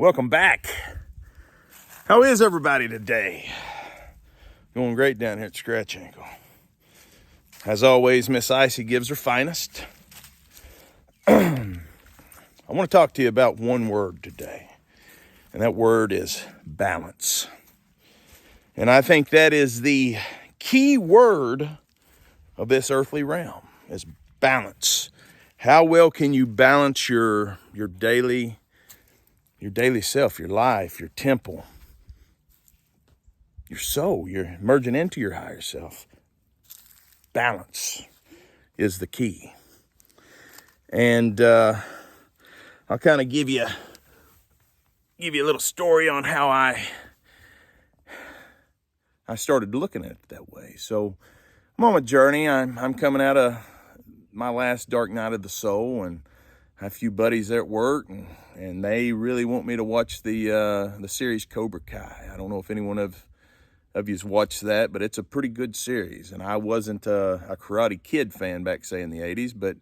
Welcome back. How is everybody today? Going great down here at Scratch Ankle. As always, Miss Icy gives her finest. I want to talk to you about one word today, and that word is balance. And I think that is the key word of this earthly realm, is balance. How well can you balance your daily self, your life, your temple, your soul? You're merging into your higher self. Balance is the key. And I'll kind of give you a little story on how I started looking at it that way. So I'm on a journey. I'm coming out of my last dark night of the soul, and I have a few buddies there at work, and they really want me to watch the series Cobra Kai. I don't know if anyone of you's watched that, but it's a pretty good series. And I wasn't a Karate Kid fan back, say, in the 80s, but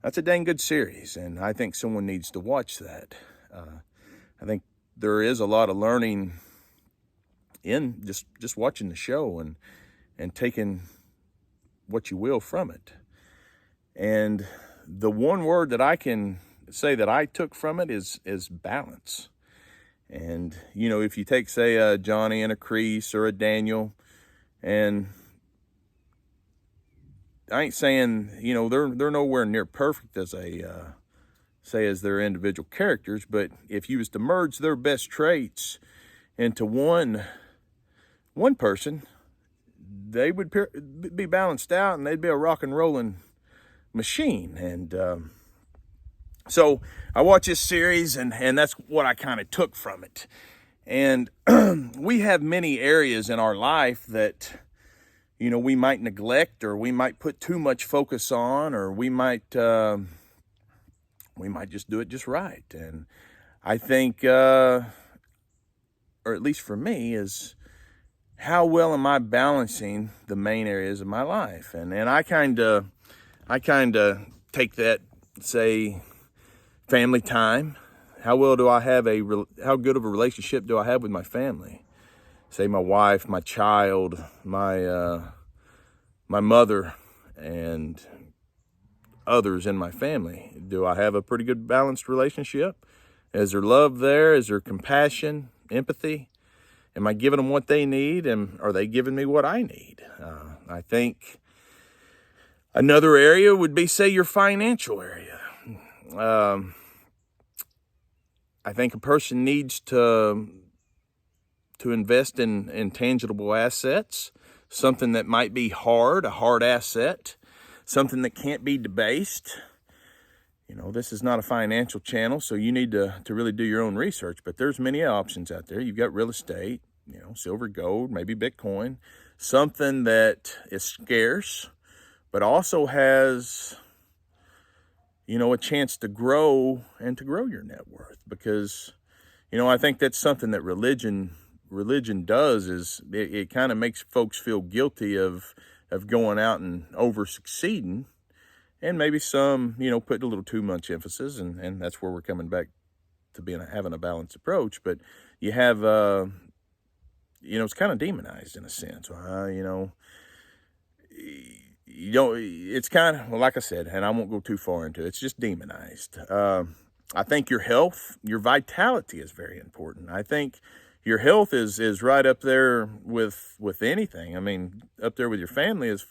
that's a dang good series, and I think someone needs to watch that. I think there is a lot of learning in just watching the show and taking what you will from it. And the one word that I can say that I took from it is balance. And, you know, if you take, say, a Johnny and a Kreese or a Daniel, and I ain't saying, you know, they're nowhere near perfect as as their individual characters, but if you was to merge their best traits into one person, they would be balanced out, and they'd be a rock and rolling machine. And so I watch this series, and that's what I kind of took from it. And we have many areas in our life that, you know, we might neglect, or we might put too much focus on, or we might just do it just right. And I think, or at least for me, is how well am I balancing the main areas of my life? And I kind of take that, say, family time. How well do I have how good of a relationship do I have with my family? Say my wife, my child, my mother, and others in my family. Do I have a pretty good balanced relationship? Is there love there? Is there compassion, empathy? Am I giving them what they need, and are they giving me what I need? I think another area would be, say, your financial area. I think a person needs to invest in tangible assets, something that might be a hard asset, something that can't be debased. You know, this is not a financial channel, so you need to really do your own research, but there's many options out there. You've got real estate, you know, silver, gold, maybe Bitcoin, something that is scarce, but also has, you know, a chance to grow and to grow your net worth. Because, you know, I think that's something that religion does, is it kind of makes folks feel guilty of going out and over succeeding, and maybe some, you know, put a little too much emphasis, and that's where we're coming back to having a balanced approach. But you have, you know, it's kind of demonized in a sense. You know, you don't, it's kind of, well, like I said, and I won't go too far into it, it's just demonized. I think your health, your vitality is very important. I think your health is right up there with anything. I mean, up there with your family, as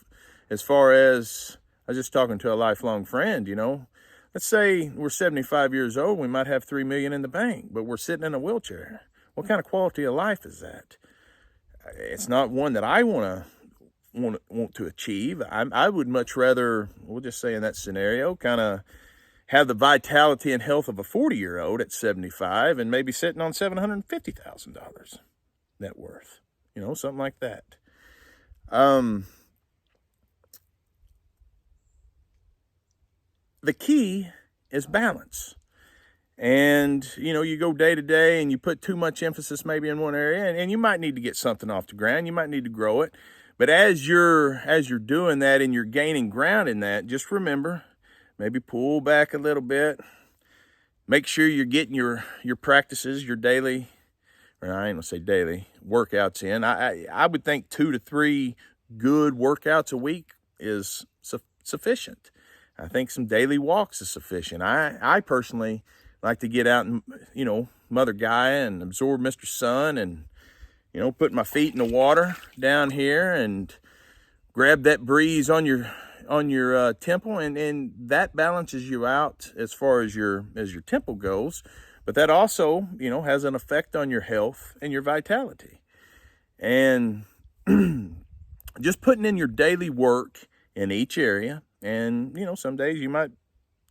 far as, I was just talking to a lifelong friend, you know. Let's say we're 75 years old, we might have $3 million in the bank, but we're sitting in a wheelchair. What kind of quality of life is that? It's not one that I want to achieve. I would much rather, we'll just say in that scenario, kind of have the vitality and health of a 40-year-old at 75, and maybe sitting on $750,000 net worth, you know, something like that. The key is balance. And, you know, you go day to day and you put too much emphasis maybe in one area, and you might need to get something off the ground. You might need to grow it. But as you're doing that and you're gaining ground in that, just remember, maybe pull back a little bit. make sure you're getting your practices, your daily, or I ain't gonna say daily, workouts in. I would think 2 to 3 good workouts a week is sufficient. I think some daily walks is sufficient. I personally like to get out and, Mother Gaia and absorb Mr. Sun and, put my feet in the water down here and grab that breeze on your temple, and that balances you out as far as your temple goes. But that also, has an effect on your health and your vitality. And just putting in your daily work in each area. And, some days you might,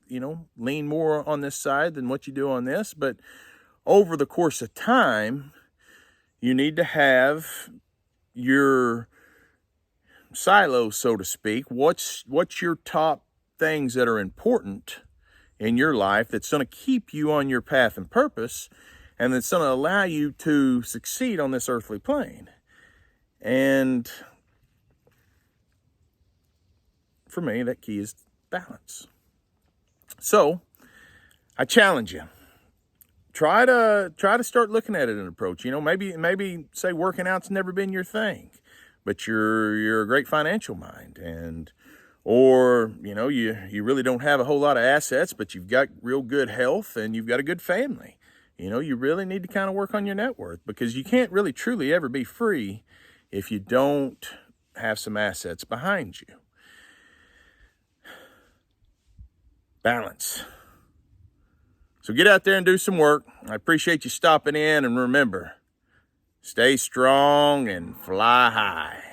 lean more on this side than what you do on this. But over the course of time, you need to have your silos, so to speak. What's your top things that are important in your life that's going to keep you on your path and purpose, and that's going to allow you to succeed on this earthly plane. And for me, that key is balance. So I challenge you. Try to start looking at it in an approach. Maybe say working out's never been your thing, but you're a great financial mind, or you really don't have a whole lot of assets, but you've got real good health and you've got a good family. You really need to kind of work on your net worth, because you can't really truly ever be free if you don't have some assets behind you. Balance. So get out there and do some work. I appreciate you stopping in, and remember, stay strong and fly high.